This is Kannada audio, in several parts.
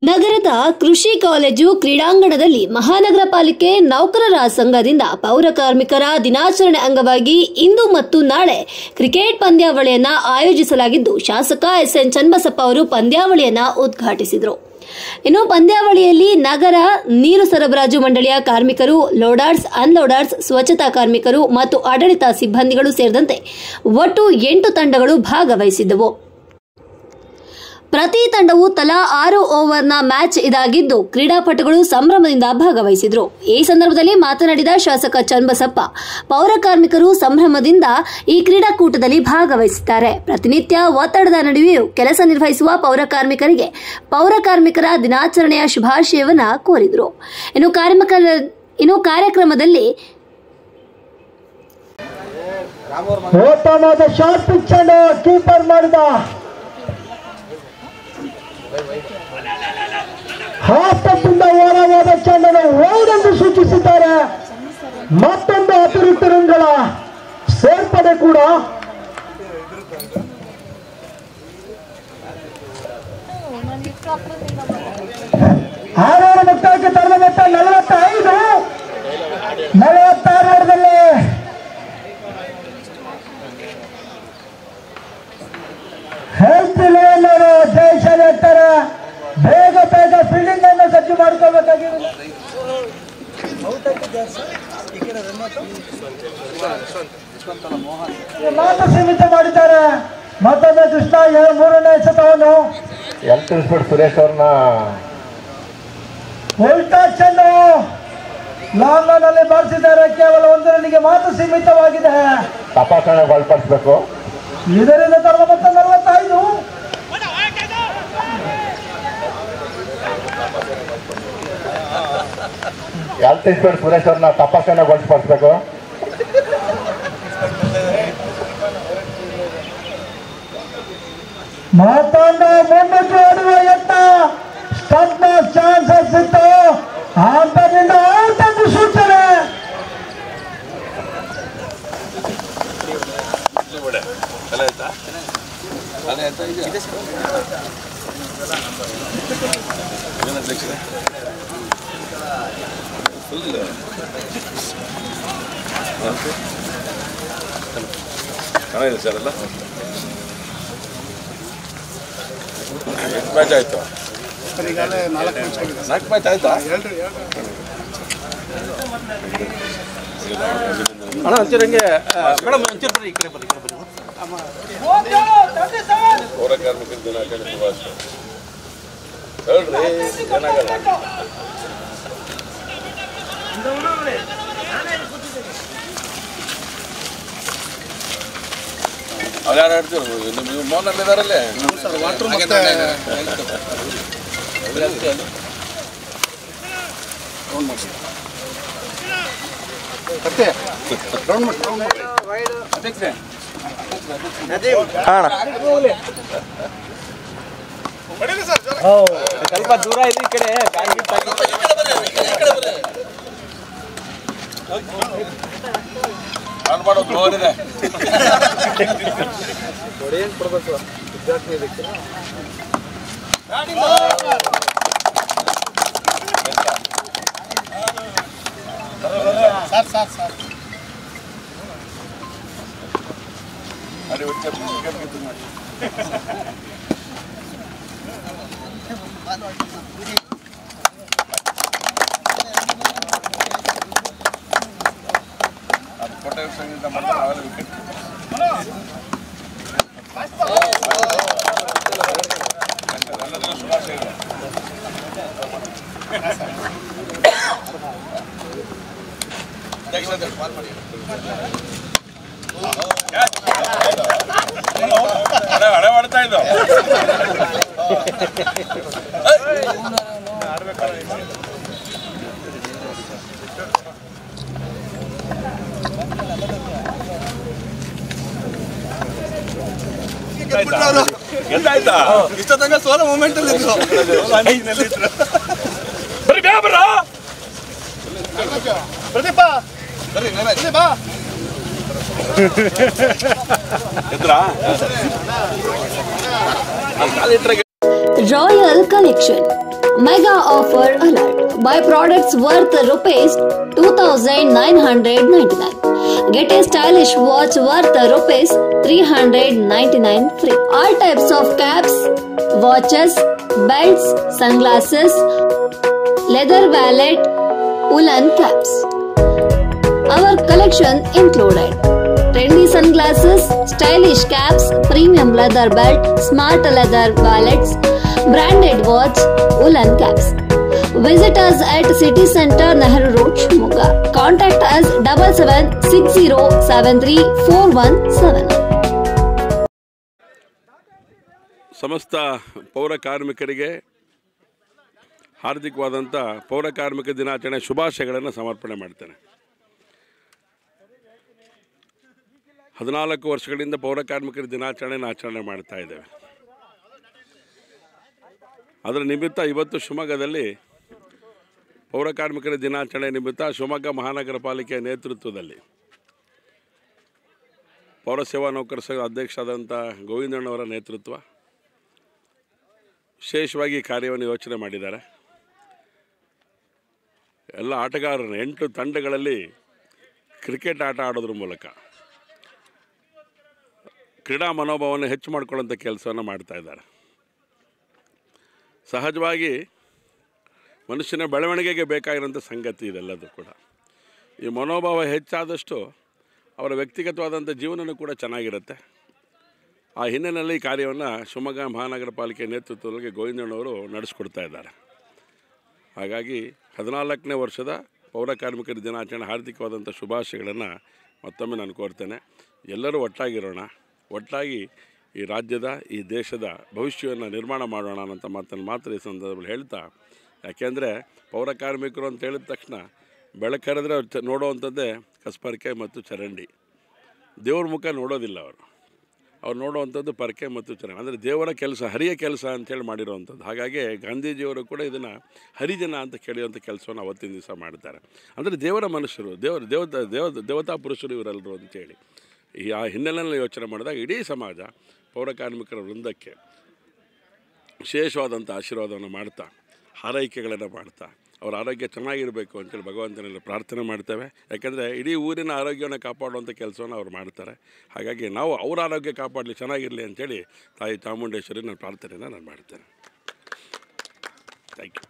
ನಗರದ ಕೃಷಿ ಕಾಲೇಜು ಕ್ರೀಡಾಂಗಣದಲ್ಲಿ ಮಹಾನಗರ ಪಾಲಿಕೆ ನೌಕರರ ಸಂಘದಿಂದ ಪೌರ ಕಾರ್ಮಿಕರ ದಿನಾಚರಣೆ ಅಂಗವಾಗಿ ಇಂದು ಮತ್ತು ನಾಳೆ ಕ್ರಿಕೆಟ್ ಪಂದ್ಯಾವಳಿಯನ್ನು ಆಯೋಜಿಸಲಾಗಿದ್ದು, ಶಾಸಕ ಎಸ್ಎನ್ ಚನ್ನಬಸಪ್ಪ ಅವರು ಪಂದ್ಯಾವಳಿಯನ್ನು ಉದ್ಘಾಟಿಸಿದರು. ಇನ್ನು ಪಂದ್ಯಾವಳಿಯಲ್ಲಿ ನಗರ ನೀರು ಸರಬರಾಜು ಮಂಡಳಿಯ ಕಾರ್ಮಿಕರು, ಲೋಡರ್ಸ್, ಅನ್ಲೋಡರ್ಸ್, ಸ್ವಚ್ಛತಾ ಕಾರ್ಮಿಕರು ಮತ್ತು ಆಡಳಿತ ಸಿಬ್ಬಂದಿಗಳು ಸೇರಿದಂತೆ ಒಟ್ಟು 8 ತಂಡಗಳು ಭಾಗವಹಿಸಿದ್ದವು. ಪ್ರತಿ ತಂಡವು ತಲಾ 6 ಓವರ್ನ ಮ್ಯಾಚ್ ಇದಾಗಿದ್ದು, ಕ್ರೀಡಾಪಟುಗಳು ಸಂಭ್ರಮದಿಂದ ಭಾಗವಹಿಸಿದರು. ಈ ಸಂದರ್ಭದಲ್ಲಿ ಮಾತನಾಡಿದ ಶಾಸಕ ಚನ್ನಬಸಪ್ಪ, ಪೌರ ಕಾರ್ಮಿಕರು ಸಂಭ್ರಮದಿಂದ ಈ ಕ್ರೀಡಾಕೂಟದಲ್ಲಿ ಭಾಗವಹಿಸಿದ್ದಾರೆ. ಪ್ರತಿನಿತ್ಯ ಒತ್ತಡದ ನಡುವೆಯೂ ಕೆಲಸ ನಿರ್ವಹಿಸುವ ಪೌರ ಕಾರ್ಮಿಕರಿಗೆ ಪೌರ ಕಾರ್ಮಿಕರ ದಿನಾಚರಣೆಯ ಶುಭಾಶಯವನ್ನು ಕೋರಿದರು. ಇನ್ನು ಕಾರ್ಯಕ್ರಮದಲ್ಲಿ ಕೀಪರ್ ಮಾಡಿದ ಹಾಫ್ಟಪ್ಪಿಂದ ಓರವಾದ ಚೆಂಡನ್ನು ಓಡೆಂದು ಸೂಚಿಸಿದ್ದಾರೆ. ಮತ್ತೊಂದು ಅತಿರಿಕ್ತ ರನ್ಗಳ ಸೇರ್ಪಡೆ ಕೂಡ. ಆರೋರ ಮುಕ್ತಾಯಕ್ಕೆ ತರದ ಮೊತ್ತ 45-46 ಓಟದಲ್ಲಿ ಹೆಲ್ತ್ ಲೇನರು ಜಯಶಾಲಿ ಆಗ್ತಾರೆ. ಬೇಗ ಫೀಲ್ಡಿಂಗ್ ಅನ್ನು ಸಜ್ಜು ಮಾಡ್ಕೋಬೇಕಾಗಿದೆ. ಮಾತು ಸೀಮಿತ ಮಾಡಿದ್ದಾರೆ. ಮತ್ತೊಮ್ಮೆ ಕೃಷ್ಣ 3ನೇ ಎಸೆತವನ್ನು ಸುರೇಶ್ ಅವ್ರನ್ನ ಉಲ್ಟಾ ಚೆಂಡು ಲಾಂಗ್ ಆನ್ ಅಲ್ಲಿ ಬಾರಿಸಿದ್ದಾರೆ. ಕೇವಲ 1 ರನ್ನಿಗೆ ಮಾತು ಸೀಮಿತವಾಗಿದೆ. ತಪಾಸಣೆ ಒಳಪಡಿಸಬೇಕು. ಇದರಿಂದ ತರದ ಮೊತ್ತ 45. ಸುರೇಶ್ ಅವ್ರನ್ನ ತಪಾಸಣೆಗೊಳಿಸಬೇಕು. ಮತ್ತೊಂದು ಮುಂದಕ್ಕೆ ಓಡುವ ಯತ್ನ, ಸ್ಟಂಪ್ ಚಾನ್ಸಸ್ ಇತ್ತು. ಆದ್ದರಿಂದ ಔಟ್ ಸೂಚನೆ. ಚೆನ್ನಾಗಿದೆ ಸರ್. ಎಲ್ಲ ಎಷ್ಟು ಮ್ಯಾಚ್ ಆಯ್ತು? 4 ಮ್ಯಾಚ್ ಆಯ್ತಾ? ಅಣ್ಣ ಒಂಚೂರಂಗೆ ಮೇಡಮ್ ಒಂಚೂರು ಬರ್ರಿ, ಈ ಕಡೆ ಬರ್ರಿ. ಪೌರ ಕಾರ್ಮಿಕರ ದಿನಾಚರಣೆ ಶುಭಾಶಯ ಹೇಳ್ರಿ. ಏನಾಗಲ್ಲ. ಅವ್ರು ಯಾರು ಹೇಳ್ತೀವಿ ನೀವು ಮೌನಲ್ಲಿ ಇದಾರಲ್ಲೇ ವಾಟ್ರು ಸ್ವಲ್ಪ ದೂರ ಇದೆ. ಈ ಕಡೆ ಮಾಡೋದು ನೋಡಿದೆ ನೋಡಿ ಏನು ಕೊಡ್ಬೇಕು ವಿದ್ಯಾರ್ಥಿ ಇದಕ್ಕೆ. ಕೋಟೆ ಸಂಗೀತ ಮಾಡಿದ್ರೆ ನಾವೆಲ್ಲ ವಿಕೆಟ್. ಎಲ್ಲರಿಗೂ ಶುಭಾಶಯಗಳು. ಹಡೆ ಮಾಡ್ತಾ ಇದ್ದು ಗೆದ್ದಾಯ್ತಾ? ಇಷ್ಟೊತ್ತಂಗ ಸೋಲೋ ಮೂಮೆಂಟ್ ಅಲ್ಲಿ ಇದ್ರು. ಬರ್ರಿ ಬಾ ಬರ ಪ್ರದೀಪ ಬರ್ರಿ ಬಾ. Royal collection Mega offer alert. Buy products worth rupees 2,999. Get a stylish watch worth rupees 399 free. All types of caps, watches, belts, sunglasses, leather wallet, woolen caps. Our collection included trendy sunglasses, stylish caps, premium leather belt, smart leather wallets, branded watch, woolen caps. Visit us at City Center, Nehru Road, Shimoga. Contact us 7760734179. ಸಮಸ್ತ ಪೌರ ಕಾರ್ಮಿಕರಿಗೆ ಹಾರ್ದಿಕವಾದಂಥ ಪೌರ ಕಾರ್ಮಿಕ ದಿನಾಚರಣೆ ಶುಭಾಶಯಗಳನ್ನು ಸಮರ್ಪಣೆ ಮಾಡ್ತೇನೆ. 14 ವರ್ಷಗಳಿಂದ ಪೌರ ಕಾರ್ಮಿಕರ ದಿನಾಚರಣೆಯನ್ನು ಆಚರಣೆ ಮಾಡ್ತಾ ಇದ್ದೇವೆ. ಅದರ ನಿಮಿತ್ತ ಇವತ್ತು ಶಿವಮೊಗ್ಗದಲ್ಲಿ ಪೌರ ಕಾರ್ಮಿಕರ ದಿನಾಚರಣೆ ನಿಮಿತ್ತ ಶಿವಮೊಗ್ಗ ಮಹಾನಗರ ಪಾಲಿಕೆಯ ನೇತೃತ್ವದಲ್ಲಿ ಪೌರ ಸೇವಾ ನೌಕರ ಸಂಘದ ಅಧ್ಯಕ್ಷರಾದಂಥ ಗೋವಿಂದಣ್ಣವರ ನೇತೃತ್ವ ವಿಶೇಷವಾಗಿ ಕಾರ್ಯವನ್ನು ಯೋಚನೆ ಮಾಡಿದ್ದಾರೆ. ಎಲ್ಲ ಆಟಗಾರರನ್ನು 8 ತಂಡಗಳಲ್ಲಿ ಕ್ರಿಕೆಟ್ ಆಟ ಆಡೋದ್ರ ಮೂಲಕ ಕ್ರೀಡಾ ಮನೋಭಾವವನ್ನು ಹೆಚ್ಚು ಮಾಡಿಕೊಳ್ಳುವಂಥ ಕೆಲಸವನ್ನು ಮಾಡ್ತಾ ಇದ್ದಾರೆ. ಸಹಜವಾಗಿ ಮನುಷ್ಯನ ಬೆಳವಣಿಗೆಗೆ ಬೇಕಾಗಿರೋಂಥ ಸಂಗತಿ ಇದೆಲ್ಲದು ಕೂಡ. ಈ ಮನೋಭಾವ ಹೆಚ್ಚಾದಷ್ಟು ಅವರ ವ್ಯಕ್ತಿಗತವಾದಂಥ ಜೀವನವೂ ಕೂಡ ಚೆನ್ನಾಗಿರುತ್ತೆ. ಆ ಹಿನ್ನೆಲೆಯಲ್ಲಿ ಈ ಕಾರ್ಯವನ್ನು ಶಿವಮೊಗ್ಗ ಮಹಾನಗರ ಪಾಲಿಕೆ ನೇತೃತ್ವದಲ್ಲಿ ಗೋವಿಂದಣ್ಣವರು ನಡೆಸ್ಕೊಡ್ತಾ ಇದ್ದಾರೆ. ಹಾಗಾಗಿ 14ನೇ ವರ್ಷದ ಪೌರ ಕಾರ್ಮಿಕರ ದಿನಾಚರಣೆ ಹಾರ್ದಿಕವಾದಂಥ ಶುಭಾಶಯಗಳನ್ನು ಮತ್ತೊಮ್ಮೆ ನಾನು ಕೋರ್ತೇನೆ. ಎಲ್ಲರೂ ಒಟ್ಟಾಗಿರೋಣ, ಒಟ್ಟಾಗಿ ಈ ರಾಜ್ಯದ ಈ ದೇಶದ ಭವಿಷ್ಯವನ್ನು ನಿರ್ಮಾಣ ಮಾಡೋಣ ಅನ್ನೋಂಥ ಮಾತನ್ನು ಮಾತ್ರ ಈ ಸಂದರ್ಭದಲ್ಲಿ ಹೇಳ್ತಾ, ಯಾಕೆಂದರೆ ಪೌರ ಕಾರ್ಮಿಕರು ಅಂತ ಹೇಳಿದ ತಕ್ಷಣ ಬೆಳಕರಿದ್ರೆ ಅವ್ರು ನೋಡುವಂಥದ್ದೇ ಕಸ್ಪರ್ಕೆ ಮತ್ತು ಚರಂಡಿ. ದೇವ್ರ ಮುಖ ನೋಡೋದಿಲ್ಲ ಅವ್ರು ನೋಡುವಂಥದ್ದು ಪರ್ಕೆ ಮತ್ತು ಚರಂಡಿ, ಅಂದರೆ ದೇವರ ಕೆಲಸ, ಹರಿಯ ಕೆಲಸ ಅಂಥೇಳಿ ಮಾಡಿರೋವಂಥದ್ದು. ಹಾಗಾಗಿ ಗಾಂಧೀಜಿಯವರು ಕೂಡ ಇದನ್ನು ಹರಿಜನ ಅಂತ ಕೇಳಿಯುವಂಥ ಕೆಲಸವನ್ನು ಅವತ್ತಿನ ದಿವಸ ಮಾಡ್ತಾರೆ. ಅಂದರೆ ದೇವರ ಮನುಷ್ಯರು, ದೇವತಾ ಪುರುಷರು ಇವರೆಲ್ಲರು ಅಂತೇಳಿ ಆ ಹಿನ್ನೆಲೆಯಲ್ಲಿ ಯೋಚನೆ ಮಾಡಿದಾಗ ಇಡೀ ಸಮಾಜ ಪೌರ ಕಾರ್ಮಿಕರ ವೃಂದಕ್ಕೆ ವಿಶೇಷವಾದಂಥ ಆಶೀರ್ವಾದವನ್ನು ಮಾಡ್ತಾ, ಹಾರೈಕೆಗಳನ್ನು ಮಾಡ್ತಾ, ಅವರ ಆರೋಗ್ಯ ಚೆನ್ನಾಗಿರಬೇಕು ಅಂತೇಳಿ ಭಗವಂತನಲ್ಲಿ ಪ್ರಾರ್ಥನೆ ಮಾಡ್ತೇವೆ. ಯಾಕೆಂದರೆ ಇಡೀ ಊರಿನ ಆರೋಗ್ಯವನ್ನು ಕಾಪಾಡುವಂಥ ಕೆಲಸವನ್ನು ಅವ್ರು ಮಾಡ್ತಾರೆ. ಹಾಗಾಗಿ ನಾವು ಅವರ ಆರೋಗ್ಯ ಕಾಪಾಡಲಿ, ಚೆನ್ನಾಗಿರಲಿ ಅಂಥೇಳಿ ತಾಯಿ ಚಾಮುಂಡೇಶ್ವರಿ ನಾನು ಪ್ರಾರ್ಥನೆಯನ್ನು ನಾನು ಮಾಡ್ತೇನೆ. Thank you.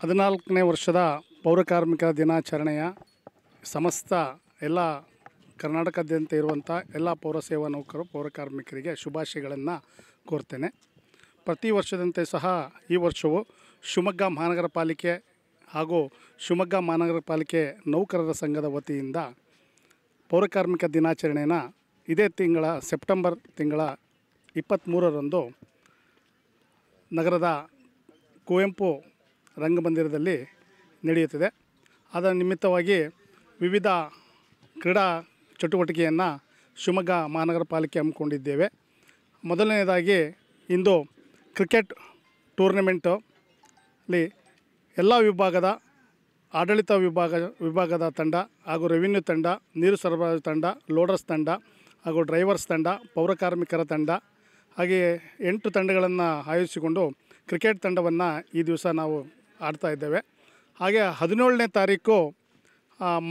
14ನೇ ವರ್ಷದ ಪೌರ ಕಾರ್ಮಿಕ ದಿನಾಚರಣೆಯ ಸಮಸ್ತ ಎಲ್ಲ ಕರ್ನಾಟಕದಾದ್ಯಂತ ಇರುವಂಥ ಎಲ್ಲ ಪೌರ ಸೇವಾ ನೌಕರರು, ಪೌರ ಕಾರ್ಮಿಕರಿಗೆ ಶುಭಾಶಯಗಳನ್ನು ಕೋರ್ತೇನೆ. ಪ್ರತಿ ವರ್ಷದಂತೆ ಸಹ ಈ ವರ್ಷವೂ ಶಿವಮೊಗ್ಗ ಮಹಾನಗರ ಪಾಲಿಕೆ ಹಾಗೂ ಶಿವಮೊಗ್ಗ ಮಹಾನಗರ ಪಾಲಿಕೆ ನೌಕರರ ಸಂಘದ ವತಿಯಿಂದ ಪೌರ ಕಾರ್ಮಿಕ ದಿನಾಚರಣೆಯನ್ನು ಇದೇ ತಿಂಗಳ ಸೆಪ್ಟೆಂಬರ್ ತಿಂಗಳ 23ರಂದು ನಗರದ ಕುವೆಂಪು ರಂಗಮಂದಿರದಲ್ಲಿ ನಡೆಯುತ್ತಿದೆ. ಅದರ ನಿಮಿತ್ತವಾಗಿ ವಿವಿಧ ಕ್ರೀಡಾ ಚಟುವಟಿಕೆಯನ್ನು ಶಿವಮೊಗ್ಗ ಮಹಾನಗರ ಪಾಲಿಕೆ ಹಮ್ಮಿಕೊಂಡಿದ್ದೇವೆ. ಮೊದಲನೇದಾಗಿ ಇಂದು ಕ್ರಿಕೆಟ್ ಟೂರ್ನಮೆಂಟಲ್ಲಿ ಎಲ್ಲ ವಿಭಾಗದ ಆಡಳಿತ ವಿಭಾಗದ ತಂಡ ಹಾಗೂ ರೆವಿನ್ಯೂ ತಂಡ, ನೀರು ಸರಬರಾಜು ತಂಡ, ಲೋಡರ್ಸ್ ತಂಡ ಹಾಗೂ ಡ್ರೈವರ್ಸ್ ತಂಡ, ಪೌರ ಕಾರ್ಮಿಕರ ತಂಡ ಹಾಗೆಯೇ 8 ತಂಡಗಳನ್ನು ಆಯೋಜಿಸಿಕೊಂಡು ಕ್ರಿಕೆಟ್ ತಂಡವನ್ನು ಈ ದಿವಸ ನಾವು ಆಡ್ತಾ ಇದ್ದೇವೆ. ಹಾಗೆ 17ನೇ ತಾರೀಕು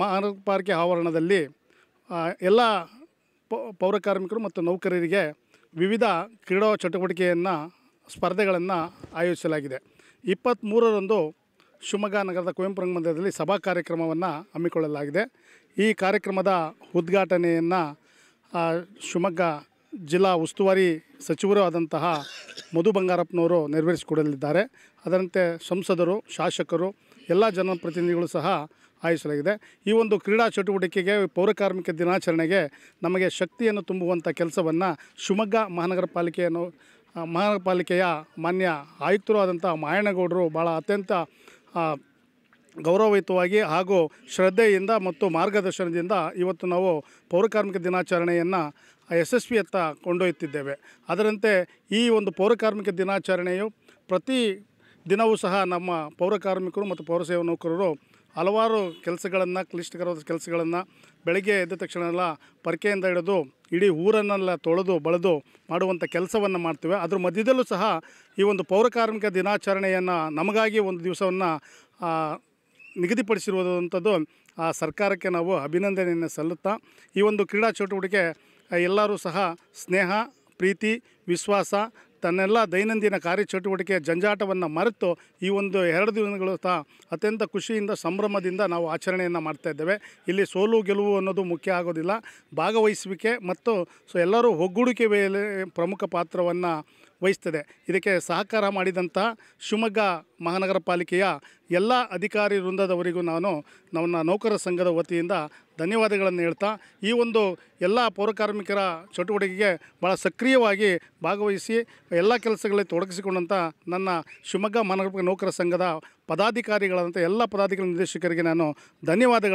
ಮಹಾನಗರ ಪಾಲಿಕೆ ಆವರಣದಲ್ಲಿ ಎಲ್ಲ ಪೌರ ಕಾರ್ಮಿಕರು ಮತ್ತು ನೌಕರರಿಗೆ ವಿವಿಧ ಕ್ರೀಡಾ ಚಟುವಟಿಕೆಯನ್ನು ಸ್ಪರ್ಧೆಗಳನ್ನು ಆಯೋಜಿಸಲಾಗಿದೆ. 23ರಂದು ಶಿವಮೊಗ್ಗ ನಗರದ ಕುವೆಂಪು ರಂಗಮಂದಿರದಲ್ಲಿ ಸಭಾ ಕಾರ್ಯಕ್ರಮವನ್ನು ಹಮ್ಮಿಕೊಳ್ಳಲಾಗಿದೆ. ಈ ಕಾರ್ಯಕ್ರಮದ ಉದ್ಘಾಟನೆಯನ್ನು ಶಿವಮೊಗ್ಗ ಜಿಲ್ಲಾ ಉಸ್ತುವಾರಿ ಸಚಿವರೂ ಆದಂತಹ ಮಧು ಬಂಗಾರಪ್ಪನವರು ನೆರವೇರಿಸಿಕೊಡಲಿದ್ದಾರೆ. ಅದರಂತೆ ಸಂಸದರು, ಶಾಸಕರು, ಎಲ್ಲ ಜನಪ್ರತಿನಿಧಿಗಳು ಸಹ ಆಯೋಜಿಸಲಾಗಿದೆ. ಈ ಒಂದು ಕ್ರೀಡಾ ಚಟುವಟಿಕೆಗೆ, ಪೌರ ಕಾರ್ಮಿಕ ದಿನಾಚರಣೆಗೆ ನಮಗೆ ಶಕ್ತಿಯನ್ನು ತುಂಬುವಂಥ ಕೆಲಸವನ್ನು ಶಿವಮೊಗ್ಗ ಮಹಾನಗರ ಪಾಲಿಕೆಯ ಮಾನ್ಯ ಆಯುಕ್ತರು ಆದಂಥ ಮಾಯಣ್ಣಗೌಡರು ಭಾಳ ಅತ್ಯಂತ ಗೌರವಯುತವಾಗಿ ಹಾಗೂ ಶ್ರದ್ಧೆಯಿಂದ ಮತ್ತು ಮಾರ್ಗದರ್ಶನದಿಂದ ಇವತ್ತು ನಾವು ಪೌರ ಕಾರ್ಮಿಕ ದಿನಾಚರಣೆಯನ್ನು ಯಶಸ್ವಿಯತ್ತ ಕೊಂಡೊಯ್ಯುತ್ತಿದ್ದೇವೆ. ಅದರಂತೆ ಈ ಒಂದು ಪೌರ ಕಾರ್ಮಿಕ ದಿನಾಚರಣೆಯು ಪ್ರತಿ ದಿನವೂ ಸಹ ನಮ್ಮ ಪೌರ ಕಾರ್ಮಿಕರು ಮತ್ತು ಪೌರ ಸೇವಾ ನೌಕರರು ಹಲವಾರು ಕೆಲಸಗಳನ್ನು, ಕ್ಲಿಷ್ಟಕರವಾದ ಕೆಲಸಗಳನ್ನು ಬೆಳಗ್ಗೆ ಎದ್ದ ತಕ್ಷಣ ಎಲ್ಲ ಪೊರಕೆಯಿಂದ ಹಿಡಿದು ಇಡೀ ಊರನ್ನೆಲ್ಲ ತೊಳೆದು ಬಳೆದು ಮಾಡುವಂಥ ಕೆಲಸವನ್ನು ಮಾಡ್ತೇವೆ. ಅದ್ರ ಮಧ್ಯದಲ್ಲೂ ಸಹ ಈ ಒಂದು ಪೌರಕಾರ್ಮಿಕ ದಿನಾಚರಣೆಯನ್ನು ನಮಗಾಗಿ ಒಂದು ದಿವಸವನ್ನು ನಿಗದಿಪಡಿಸಿರುವಂಥದ್ದು ಆ ಸರ್ಕಾರಕ್ಕೆ ನಾವು ಅಭಿನಂದನೆಯನ್ನು ಸಲ್ಲುತ್ತಾ, ಈ ಒಂದು ಕ್ರೀಡಾ ಚಟುವಟಿಕೆ ಎಲ್ಲರೂ ಸಹ ಸ್ನೇಹ, ಪ್ರೀತಿ, ವಿಶ್ವಾಸ, ತನ್ನೆಲ್ಲ ದೈನಂದಿನ ಕಾರ್ಯಚಟುವಟಿಕೆ ಜಂಜಾಟವನ್ನು ಮರೆತು ಈ ಒಂದು 2 ದಿನಗಳು ಸಹ ಅತ್ಯಂತ ಖುಷಿಯಿಂದ, ಸಂಭ್ರಮದಿಂದ ನಾವು ಆಚರಣೆಯನ್ನು ಮಾಡ್ತಾಯಿದ್ದೇವೆ. ಇಲ್ಲಿ ಸೋಲು ಗೆಲುವು ಅನ್ನೋದು ಮುಖ್ಯ ಆಗೋದಿಲ್ಲ, ಭಾಗವಹಿಸುವಿಕೆ ಮತ್ತು ಎಲ್ಲರೂ ಒಗ್ಗೂಡಿಕೆ ಮೇಲೆ ಪ್ರಮುಖ ಪಾತ್ರವನ್ನು ವಹಿಸ್ತದೆ. ಇದಕ್ಕೆ ಸಹಕಾರ ಮಾಡಿದಂಥ ಶಿವಮೊಗ್ಗ ಮಹಾನಗರ ಪಾಲಿಕೆಯ ಎಲ್ಲ ಅಧಿಕಾರಿ ವೃಂದದವರಿಗೂ ನಾನು ನಮ್ಮ ನೌಕರರ ಸಂಘದ ವತಿಯಿಂದ ಧನ್ಯವಾದಗಳನ್ನು ಹೇಳ್ತಾ, ಈ ಒಂದು ಎಲ್ಲ ಪೌರಕಾರ್ಮಿಕರ ಚಟುವಟಿಕೆಗೆ ಭಾಳ ಸಕ್ರಿಯವಾಗಿ ಭಾಗವಹಿಸಿ ಎಲ್ಲ ಕೆಲಸಗಳಲ್ಲಿ ತೊಡಗಿಸಿಕೊಂಡಂಥ ನನ್ನ ಶಿವಮೊಗ್ಗ ಮಹಾನಗರ ನೌಕರರ ಸಂಘದ ಪದಾಧಿಕಾರಿಗಳಂಥ ಎಲ್ಲ ಪದಾಧಿಕಾರಿ ನಿರ್ದೇಶಕರಿಗೆ ನಾನು ಧನ್ಯವಾದಗಳು